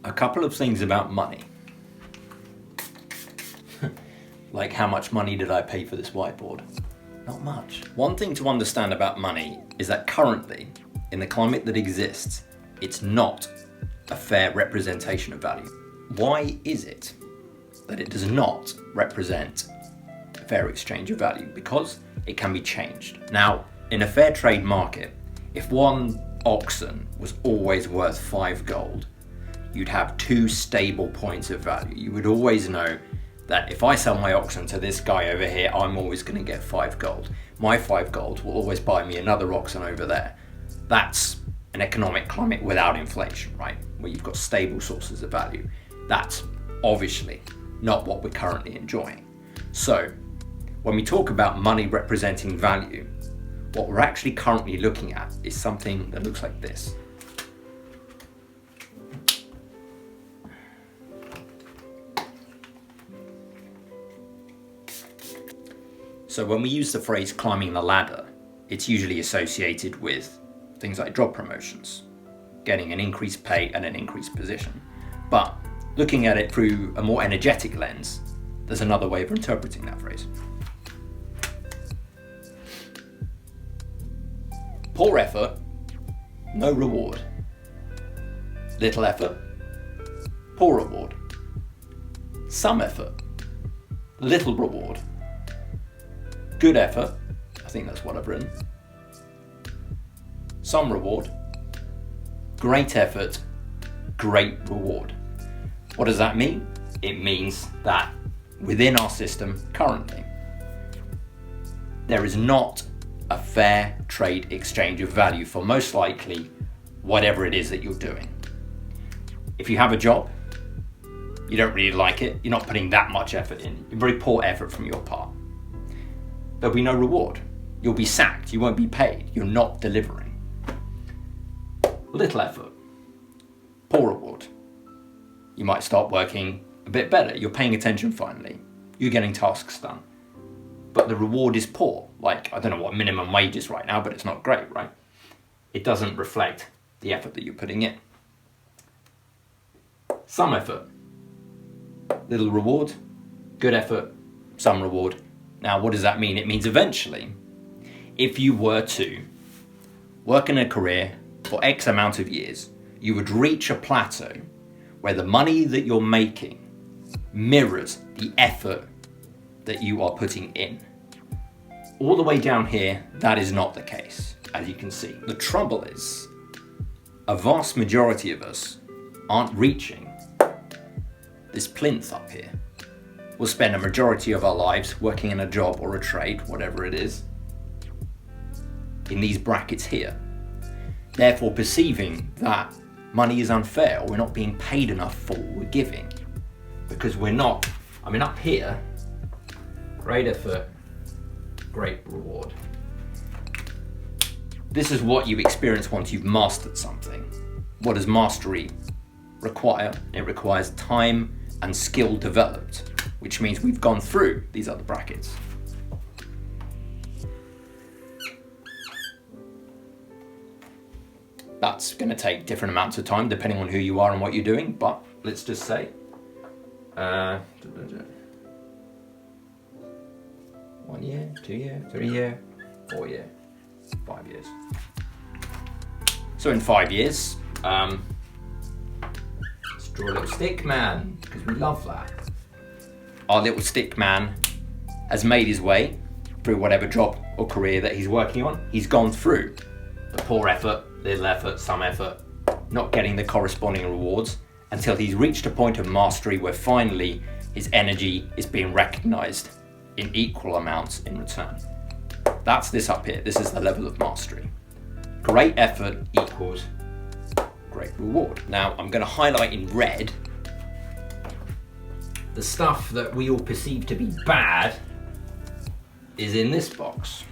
A couple of things about money. Like, how much money did I pay for this whiteboard? Not much. One thing to understand about money is that currently, in the climate that exists, it's not a fair representation of value. Why is it that it does not represent a fair exchange of value? Because it can be changed. Now, in a fair trade market, if one oxen was always worth 5 gold, you'd have 2 stable points of value. You would always know that if I sell my oxen to this guy over here, I'm always going to get 5 gold. My 5 gold will always buy me another oxen over there. That's an economic climate without inflation, right? Where you've got stable sources of value. That's obviously not what we're currently enjoying. So when we talk about money representing value, what we're actually currently looking at is something that looks like this. So when we use the phrase climbing the ladder, it's usually associated with things like job promotions, getting an increased pay and an increased position. But looking at it through a more energetic lens, there's another way of interpreting that phrase. Poor effort, no reward. Little effort, poor reward. Some effort, little reward. Good effort, I think that's what I've written. Some reward. Great effort, great reward. What does that mean? It means that within our system currently, there is not a fair trade exchange of value for most likely whatever it is that you're doing. If you have a job, you don't really like it, you're not putting that much effort in, very poor effort from your part. There'll be no reward. You'll be sacked, you won't be paid, you're not delivering. Little effort, poor reward. You might start working a bit better, you're paying attention finally, you're getting tasks done. But the reward is poor. Like, I don't know what minimum wage is right now, but it's not great, right? It doesn't reflect the effort that you're putting in. Some effort, little reward, good effort, some reward. Now, what does that mean? It means eventually, if you were to work in a career for X amount of years, you would reach a plateau where the money that you're making mirrors the effort that you are putting in. All the way down here, that is not the case, as you can see. The trouble is, a vast majority of us aren't reaching this plinth up here. We'll spend a majority of our lives working in a job or a trade, whatever it is, in these brackets here. Therefore perceiving that money is unfair, or we're not being paid enough for what we're giving. Because we're not, I mean, up here, great effort, great reward. This is what you experience once you've mastered something. What does mastery require? It requires time and skill developed, which means we've gone through these other brackets. That's going to take different amounts of time depending on who you are and what you're doing, but let's just say 1 year, 2 year, 3 year, 4 year, 5 years. So in 5 years, let's draw a little stick man, because we love that. Our little stick man has made his way through whatever job or career that he's working on. He's gone through the poor effort, little effort, some effort, not getting the corresponding rewards, until he's reached a point of mastery where finally his energy is being recognized in equal amounts in return. That's this up here. This is the level of mastery. Great effort equals great reward. Now I'm going to highlight in red the stuff that we all perceive to be bad is in this box.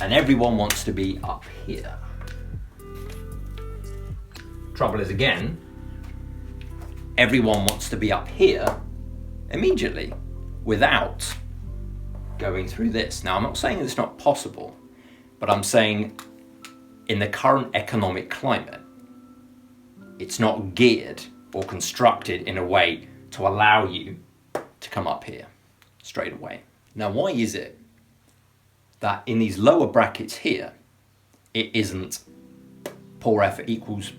And everyone wants to be up here. Trouble is, again, everyone wants to be up here immediately without going through this. Now, I'm not saying it's not possible, but I'm saying in the current economic climate, it's not geared or constructed in a way to allow you to come up here straight away. Now, why is it that in these lower brackets here, it isn't poor effort equals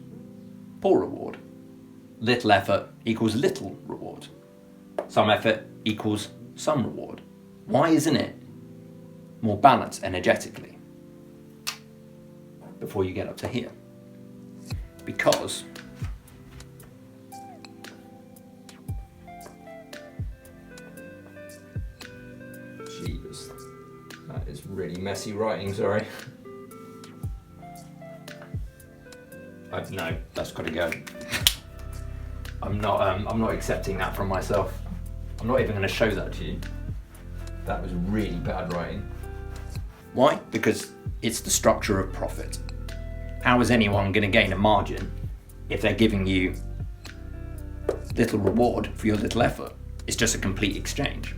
poor reward, little effort equals little reward, some effort equals some reward? Why isn't it more balanced energetically before you get up to here? Because Jeebus, that is really messy writing, sorry. No, that's got to go. I'm not accepting that from myself. I'm not even going to show that to you. That was really bad writing. Why? Because it's the structure of profit. How is anyone going to gain a margin if they're giving you little reward for your little effort? It's just a complete exchange.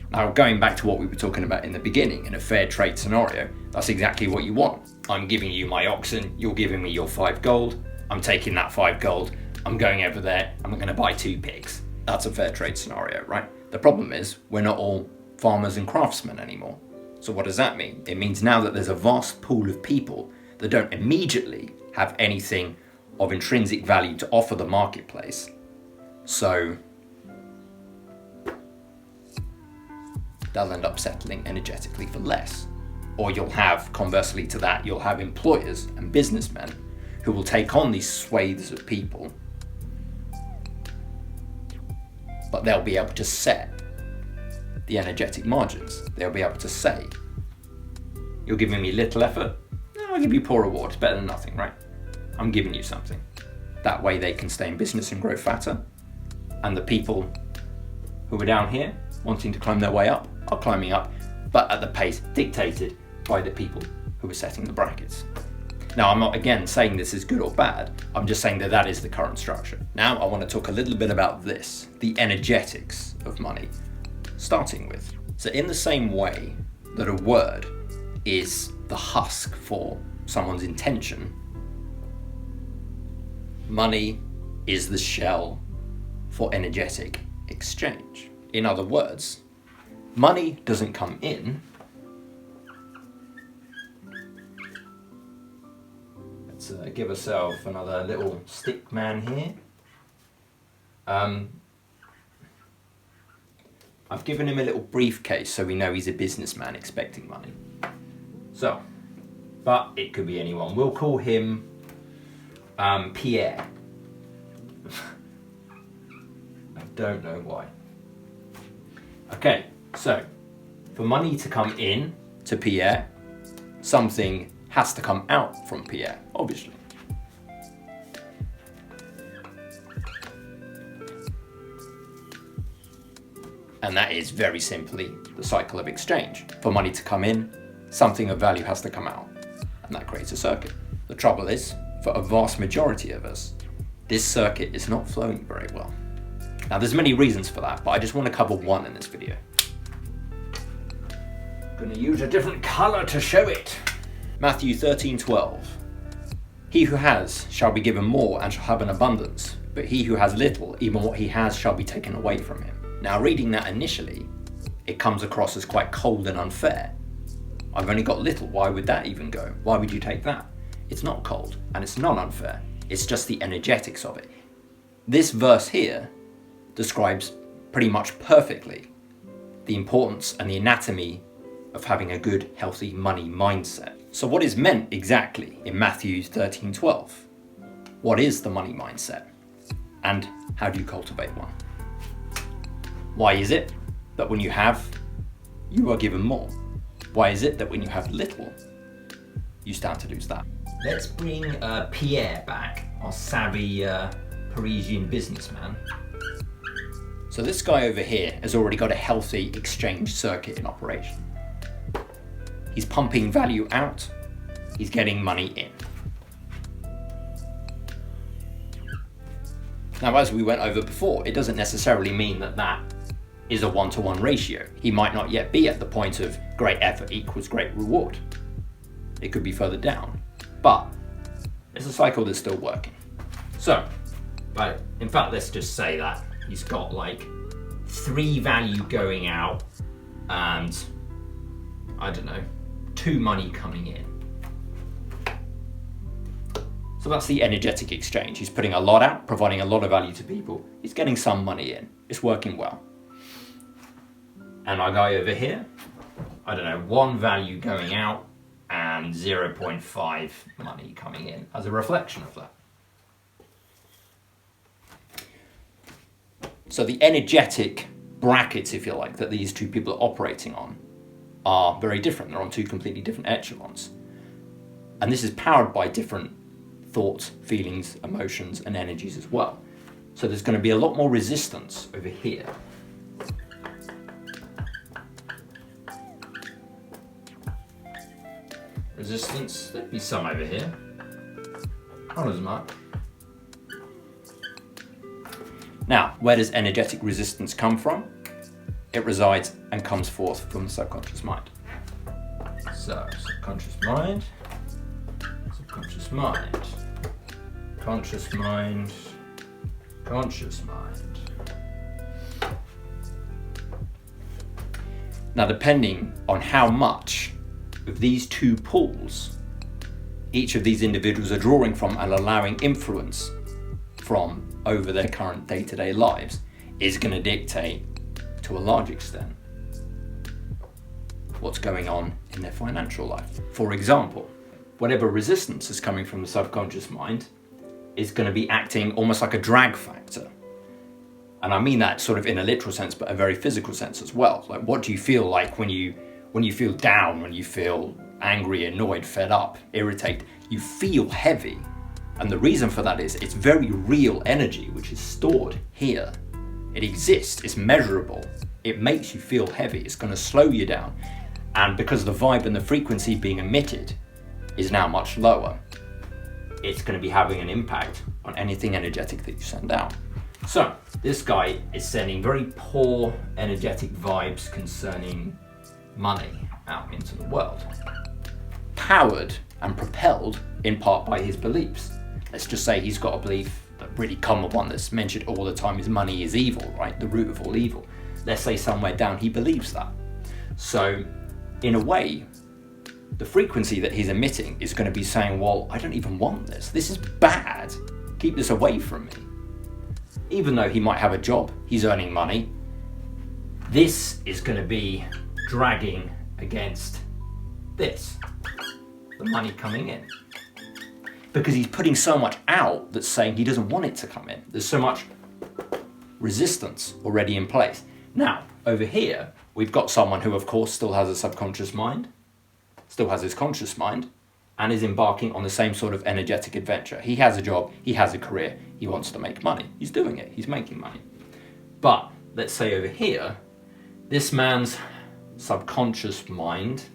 Now, going back to what we were talking about in the beginning, in a fair trade scenario, that's exactly what you want. I'm giving you my oxen, you're giving me your 5 gold, I'm taking that 5 gold, I'm going over there, I'm going to buy 2 pigs. That's a fair trade scenario, right? The problem is, we're not all farmers and craftsmen anymore. So what does that mean? It means now that there's a vast pool of people that don't immediately have anything of intrinsic value to offer the marketplace. So they'll end up settling energetically for less. Or you'll have, conversely to that, you'll have employers and businessmen who will take on these swathes of people, but they'll be able to set the energetic margins. They'll be able to say, you're giving me little effort, no, I'll give you poor reward, it's better than nothing, right? I'm giving you something. That way they can stay in business and grow fatter, and the people who are down here wanting to climb their way up are climbing up, but at the pace dictated by the people who are setting the brackets. Now, I'm not again saying this is good or bad, I'm just saying that that is the current structure. Now I want to talk a little bit about this, the energetics of money, starting with. So in the same way that a word is the husk for someone's intention, money is the shell for energetic exchange. In other words, money doesn't come in. Let's give ourselves another little stick man here. I've given him a little briefcase so we know he's a businessman expecting money. So, but it could be anyone. We'll call him Pierre. I don't know why. Okay, so for money to come in to Pierre, something has to come out from Pierre, obviously. And that is very simply the cycle of exchange. For money to come in, something of value has to come out, and that creates a circuit. The trouble is, for a vast majority of us, this circuit is not flowing very well. Now, there's many reasons for that, but I just want to cover one in this video. I'm going to use a different color to show it. Matthew 13:12. He who has shall be given more and shall have an abundance, but he who has little, even what he has shall be taken away from him. Now, reading that initially, it comes across as quite cold and unfair. I've only got little, why would that even go? Why would you take that? It's not cold, and it's not unfair. It's just the energetics of it. This verse here describes pretty much perfectly the importance and the anatomy of having a good, healthy money mindset. So what is meant exactly in Matthew 13:12? What is the money mindset? And how do you cultivate one? Why is it that when you have, you are given more? Why is it that when you have little, you stand to lose that? Let's bring Pierre back, our savvy Parisian businessman. So this guy over here has already got a healthy exchange circuit in operation. He's pumping value out, he's getting money in. Now, as we went over before, it doesn't necessarily mean that that is a one-to-one ratio. He might not yet be at the point of great effort equals great reward. It could be further down, but it's a cycle that's still working. So, But in fact, let's just say that he's got like 3 value going out and, I don't know, 2 money coming in. So that's the energetic exchange. He's putting a lot out, providing a lot of value to people. He's getting some money in. It's working well. And our guy over here, I don't know, 1 value going out and 0.5 money coming in as a reflection of that. So the energetic brackets, if you like, that these two people are operating on are very different. They're on 2 completely different echelons. And this is powered by different thoughts, feelings, emotions, and energies as well. So there's going to be a lot more resistance over here. Resistance, there'd be some over here. Not as much. Now, where does energetic resistance come from? It resides and comes forth from the subconscious mind. So, subconscious mind, subconscious mind, conscious mind, conscious mind. Now, depending on how much of these 2 pools each of these individuals are drawing from and allowing influence from over their current day-to-day lives is going to dictate, to a large extent, what's going on in their financial life. For example, whatever resistance is coming from the subconscious mind is going to be acting almost like a drag factor. And I mean that sort of in a literal sense, but a very physical sense as well. Like, what do you feel like when you feel down, when you feel angry, annoyed, fed up, irritated? You feel heavy. And the reason for that is it's very real energy which is stored here. It exists, it's measurable. It makes you feel heavy, it's going to slow you down. And because the vibe and the frequency being emitted is now much lower, it's going to be having an impact on anything energetic that you send out. So this guy is sending very poor energetic vibes concerning money out into the world, powered and propelled in part by his beliefs. Let's just say he's got a belief, a really common one that's mentioned all the time, is money is evil, right? The root of all evil. Let's say somewhere down he believes that. So in a way, the frequency that he's emitting is going to be saying, well, I don't even want this. This is bad. Keep this away from me. Even though he might have a job, he's earning money, this is going to be dragging against this, the money coming in. Because he's putting so much out that's saying he doesn't want it to come in. There's so much resistance already in place. Now, over here, we've got someone who, of course, still has a subconscious mind, still has his conscious mind, and is embarking on the same sort of energetic adventure. He has a job, he has a career, he wants to make money. He's doing it, he's making money. But let's say over here, this man's subconscious mind,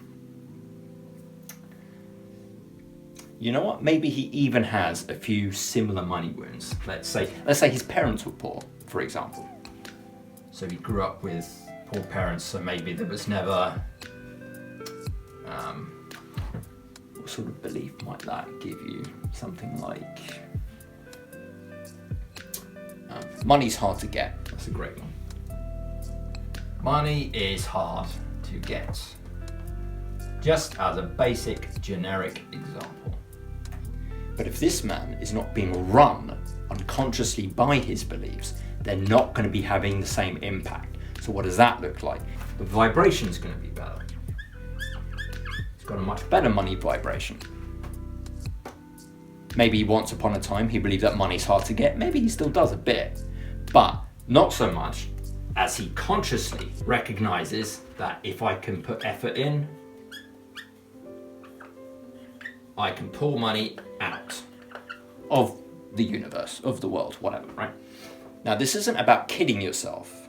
you know what? Maybe he even has a few similar money wounds. Let's say his parents were poor, for example. So he grew up with poor parents, so maybe there was never, what sort of belief might that give you? Something like, money's hard to get. That's a great one. Money is hard to get. Just as a basic, generic example. But if this man is not being run unconsciously by his beliefs, they're not going to be having the same impact. So what does that look like? The vibration is going to be better. He's got a much better money vibration. Maybe once upon a time he believed that money's hard to get. Maybe he still does a bit, but not so much as he consciously recognizes that if I can put effort in, I can pull money out of the universe, of the world, whatever, right? Now, this isn't about kidding yourself.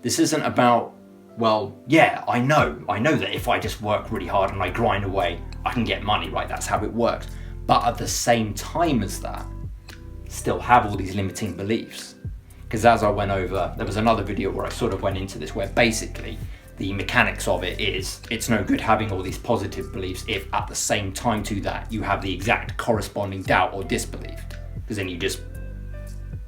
This isn't about, well, yeah, I know that if I just work really hard and I grind away, I can get money, right? That's how it works. But at the same time as that, still have all these limiting beliefs. Because as I went over, there was another video where I sort of went into this, where basically the mechanics of it is, it's no good having all these positive beliefs if at the same time to that you have the exact corresponding doubt or disbelief, because then you just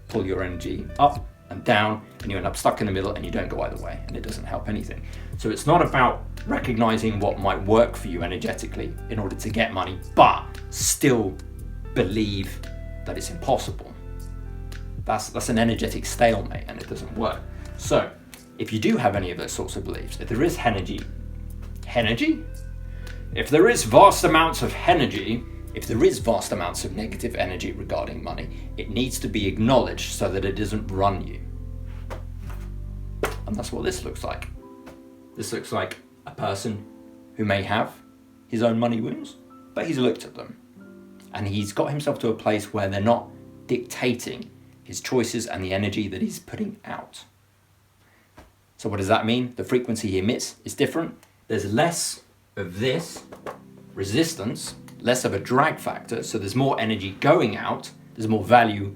pull your energy up and down, and you end up stuck in the middle and you don't go either way, and it doesn't help anything. So it's not about recognizing what might work for you energetically in order to get money, but still believe that it's impossible. That's an energetic stalemate, and it doesn't work. So if you do have any of those sorts of beliefs, if there is energy, if there is vast amounts of energy, if there is vast amounts of negative energy regarding money, it needs to be acknowledged so that it doesn't run you. And that's what this looks like. This looks like a person who may have his own money wounds, but he's looked at them. And he's got himself to a place where they're not dictating his choices and the energy that he's putting out. So what does that mean? The frequency he emits is different. There's less of this resistance, less of a drag factor, so there's more energy going out, there's more value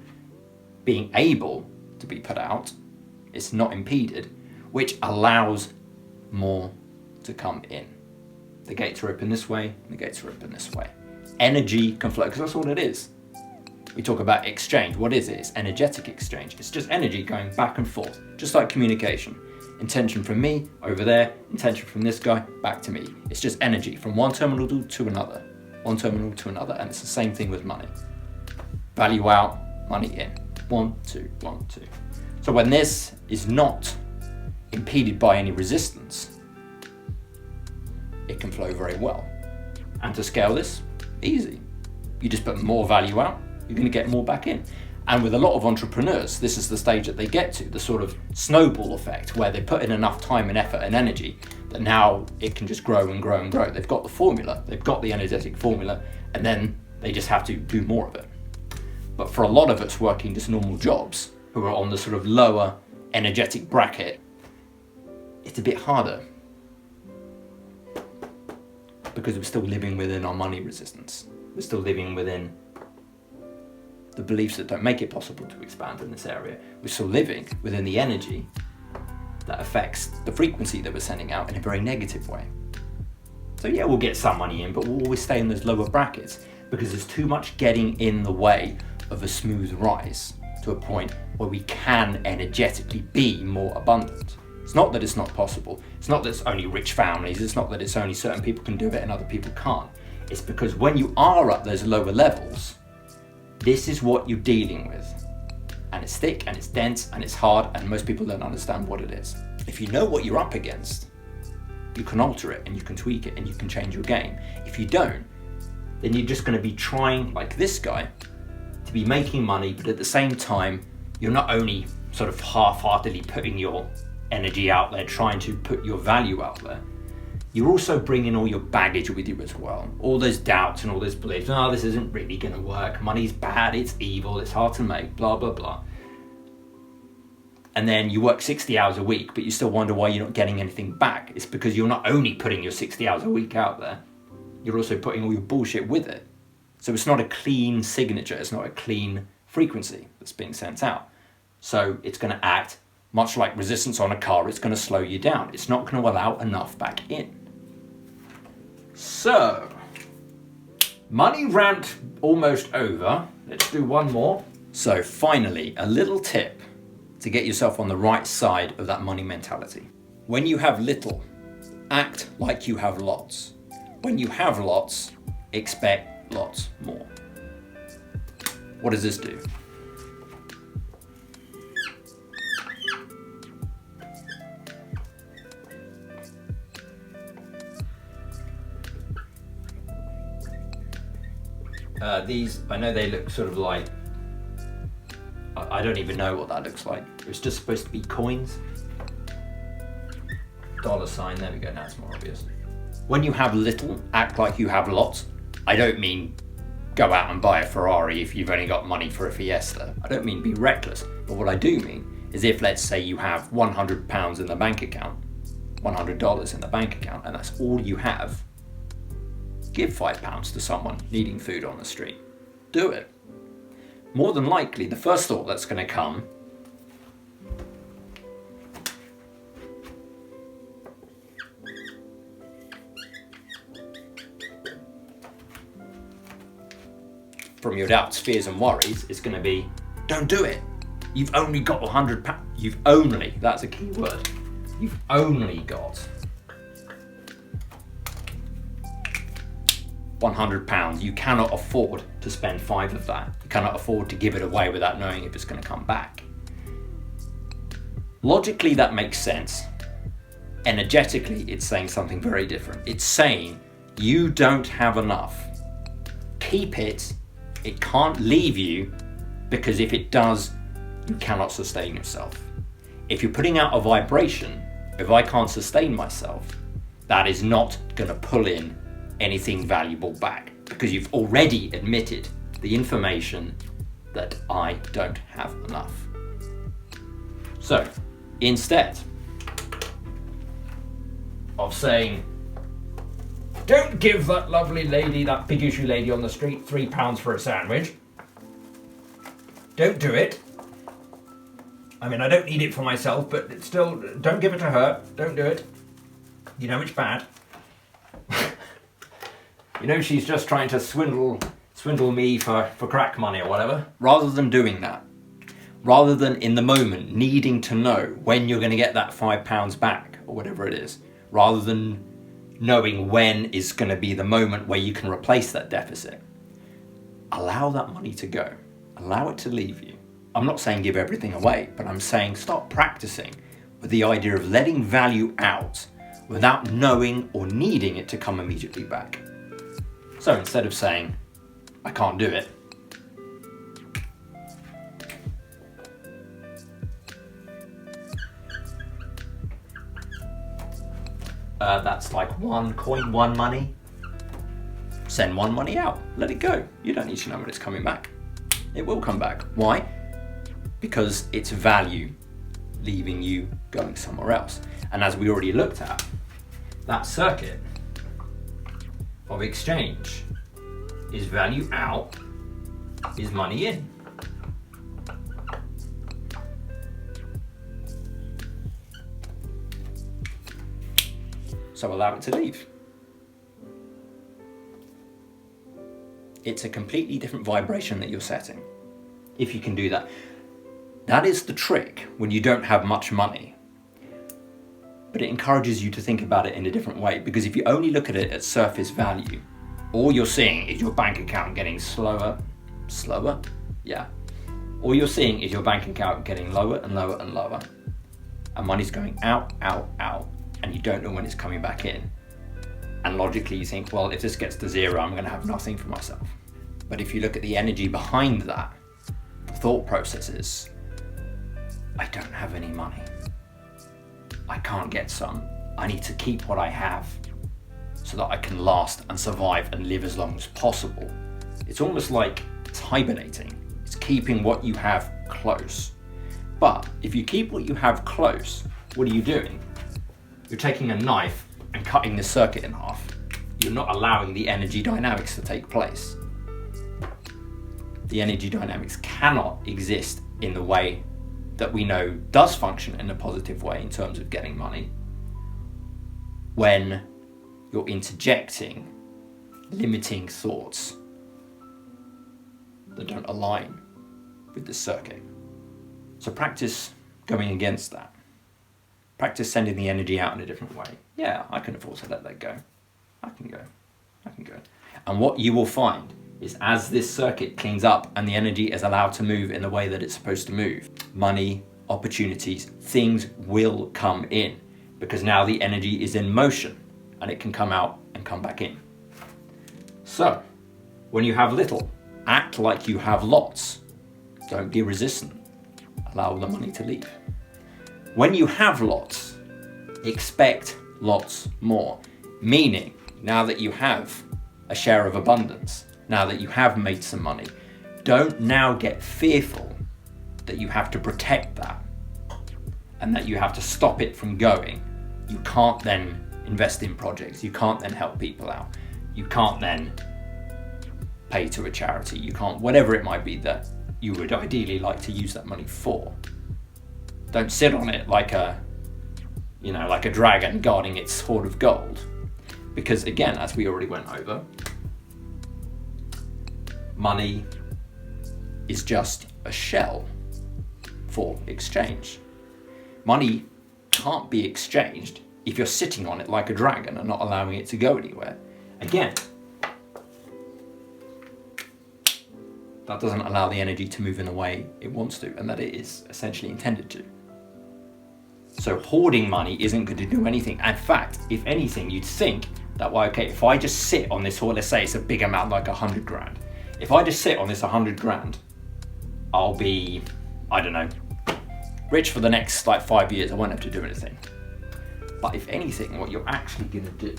being able to be put out, it's not impeded, which allows more to come in. The gates are open this way, the gates are open this way. Energy can flow, because that's all it is. We talk about exchange. What is it? It's energetic exchange. It's just energy going back and forth, just like communication. Intention from me over there, intention from this guy back to me. It's just energy from one terminal to another, one terminal to another, and it's the same thing with money. Value out, money in. 1, 2, 1, 2. So when this is not impeded by any resistance, it can flow very well. And to scale this, easy. You just put more value out, you're going to get more back in. And with a lot of entrepreneurs, this is the stage that they get to, the sort of snowball effect, where they put in enough time and effort and energy that now it can just grow and grow and grow. They've got the formula, they've got the energetic formula, and then they just have to do more of it. But for a lot of us working just normal jobs, who are on the sort of lower energetic bracket, it's a bit harder, because we're still living within our money resistance. We're still living within the beliefs that don't make it possible to expand in this area. We're still living within the energy that affects the frequency that we're sending out in a very negative way. So yeah, we'll get some money in, but we'll always stay in those lower brackets because there's too much getting in the way of a smooth rise to a point where we can energetically be more abundant. It's not that it's not possible. It's not that it's only rich families. It's not that it's only certain people can do it and other people can't. It's because when you are at those lower levels, this is what you're dealing with. And it's thick and it's dense and it's hard, and most people don't understand what it is. If you know what you're up against, you can alter it and you can tweak it and you can change your game. If you don't, then you're just going to be trying, like this guy, to be making money, but at the same time, you're not only sort of half-heartedly putting your energy out there, trying to put your value out there, you're also bringing all your baggage with you as well. All those doubts and all those beliefs, oh, this isn't really going to work, money's bad, it's evil, it's hard to make, blah, blah, blah. And then you work 60 hours a week, but you still wonder why you're not getting anything back. It's because you're not only putting your 60 hours a week out there, you're also putting all your bullshit with it. So it's not a clean signature, it's not a clean frequency that's being sent out. So it's going to act much like resistance on a car, it's going to slow you down. It's not going to allow enough back in. So, money rant almost over. Let's do one more. So finally, a little tip to get yourself on the right side of that money mentality. When you have little, act like you have lots. When you have lots, expect lots more. What does this do? These, I know they look sort of like, I don't even know what that looks like. It's just supposed to be coins. $sign, there we go, now it's more obvious. When you have little, act like you have lots. I don't mean go out and buy a Ferrari if you've only got money for a Fiesta. I don't mean be reckless, but what I do mean is if, let's say, you have £100 in the bank account, $100 in the bank account, and that's all you have, give £5 to someone needing food on the street. Do it. More than likely, the first thought that's going to come from your doubts, fears and worries is going to be, don't do it. You've only got £100. You've only, that's a key word. You've only got £100. You cannot afford to spend 5 of that. You cannot afford to give it away without knowing if it's going to come back. Logically, that makes sense. Energetically, it's saying something very different. It's saying you don't have enough. Keep it. It can't leave you, because if it does, you cannot sustain yourself. If you're putting out a vibration, if I can't sustain myself, that is not going to pull in anything valuable back, because you've already admitted the information that I don't have enough. So instead of saying, don't give that lovely lady, that big issue lady on the street, £3 for a sandwich, don't do it. I mean, I don't need it for myself, but it's still, don't give it to her. Don't do it. You know it's bad. You know she's just trying to swindle me for crack money or whatever. Rather than doing that, rather than in the moment needing to know when you're going to get that £5 back or whatever it is, rather than knowing when is going to be the moment where you can replace that deficit, allow that money to go. Allow it to leave you. I'm not saying give everything away, but I'm saying start practicing with the idea of letting value out without knowing or needing it to come immediately back. So instead of saying, I can't do it, that's like 1 coin, 1 money. Send 1 money out, let it go. You don't need to know when it's coming back. It will come back. Why? Because it's value leaving you going somewhere else. And as we already looked at, that circuit of exchange is value out, is money in. So allow it to leave. It's a completely different vibration that you're setting. If you can do that. That is the trick when you don't have much money. But it encourages you to think about it in a different way, because if you only look at it at surface value, all you're seeing is your bank account getting slower. Yeah. All you're seeing is your bank account getting lower and lower and lower. And money's going out, out, out, and you don't know when it's coming back in. And logically you think, well, if this gets to 0, I'm going to have nothing for myself. But if you look at the energy behind that, the thought process is, I don't have any money. I can't get some. I need to keep what I have so that I can last and survive and live as long as possible. It's almost like it's hibernating. It's keeping what you have close. But if you keep what you have close, what are you doing? You're taking a knife and cutting the circuit in half. You're not allowing the energy dynamics to take place. The energy dynamics cannot exist in the way that we know does function in a positive way in terms of getting money when you're interjecting limiting thoughts that don't align with the circuit. So practice going against that. Practice sending the energy out in a different way. Yeah, I can afford to let that go. I can go. And what you will find is as this circuit cleans up and the energy is allowed to move in the way that it's supposed to move, money, opportunities, things will come in, because now the energy is in motion and it can come out and come back in. So, when you have little, act like you have lots. Don't be resistant. Allow the money to leave. When you have lots, expect lots more. Meaning, now that you have a share of abundance, now that you have made some money, don't now get fearful that you have to protect that and that you have to stop it from going. You can't then invest in projects. You can't then help people out. You can't then pay to a charity. You can't, whatever it might be that you would ideally like to use that money for. Don't sit on it like a dragon guarding its hoard of gold. Because again, as we already went over, money is just a shell. for exchange. Money can't be exchanged if you're sitting on it like a dragon and not allowing it to go anywhere. Again, that doesn't allow the energy to move in the way it wants to and that it is essentially intended to. So hoarding money isn't going to do anything. In fact, if anything, you'd think that, well, okay, if I just sit on this, or let's say it's a big amount, like 100 grand. If I just sit on this 100 grand, I'll be, I don't know, rich for the next like 5 years. I won't have to do anything. But if anything, what you're actually gonna do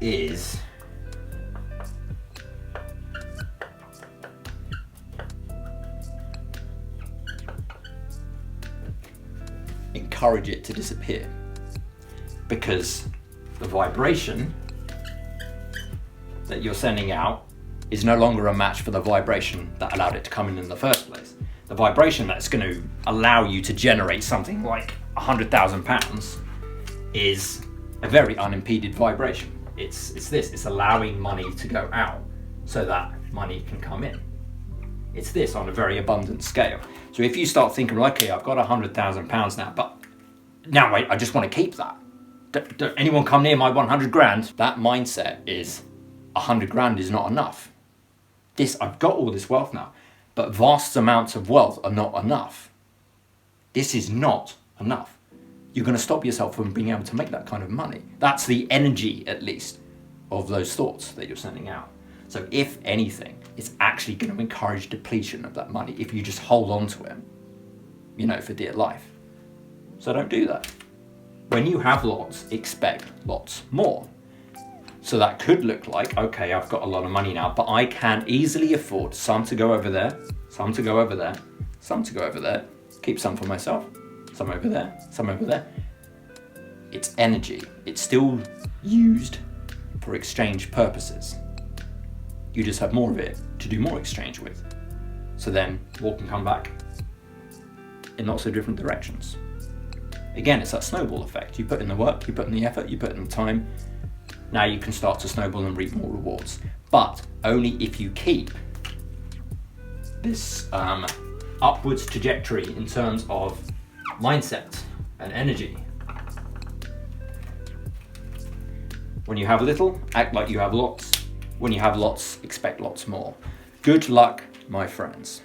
is encourage it to disappear, because the vibration that you're sending out is no longer a match for the vibration that allowed it to come in the first place. The vibration that's going to allow you to generate something like £100,000 is a very unimpeded vibration. It's allowing money to go out so that money can come in. It's this on a very abundant scale. So if you start thinking, okay, I've got £100,000 now, but now I just want to keep that. Don't anyone come near my 100 grand. That mindset is 100 grand is not enough. I've got all this wealth now, but vast amounts of wealth are not enough. This is not enough. You're going to stop yourself from being able to make that kind of money. That's the energy, at least, of those thoughts that you're sending out. So if anything, it's actually going to encourage depletion of that money if you just hold on to it, for dear life. So don't do that. When you have lots, expect lots more. So that could look like, okay, I've got a lot of money now, but I can easily afford some to go over there, some to go over there, some to go over there, keep some for myself, some over there, some over there. It's energy. It's still used for exchange purposes. You just have more of it to do more exchange with. So then more can come back in lots of different directions. Again, it's that snowball effect. You put in the work, you put in the effort, you put in the time. Now you can start to snowball and reap more rewards. But only if you keep this upwards trajectory in terms of mindset and energy. When you have little, act like you have lots. When you have lots, expect lots more. Good luck, my friends.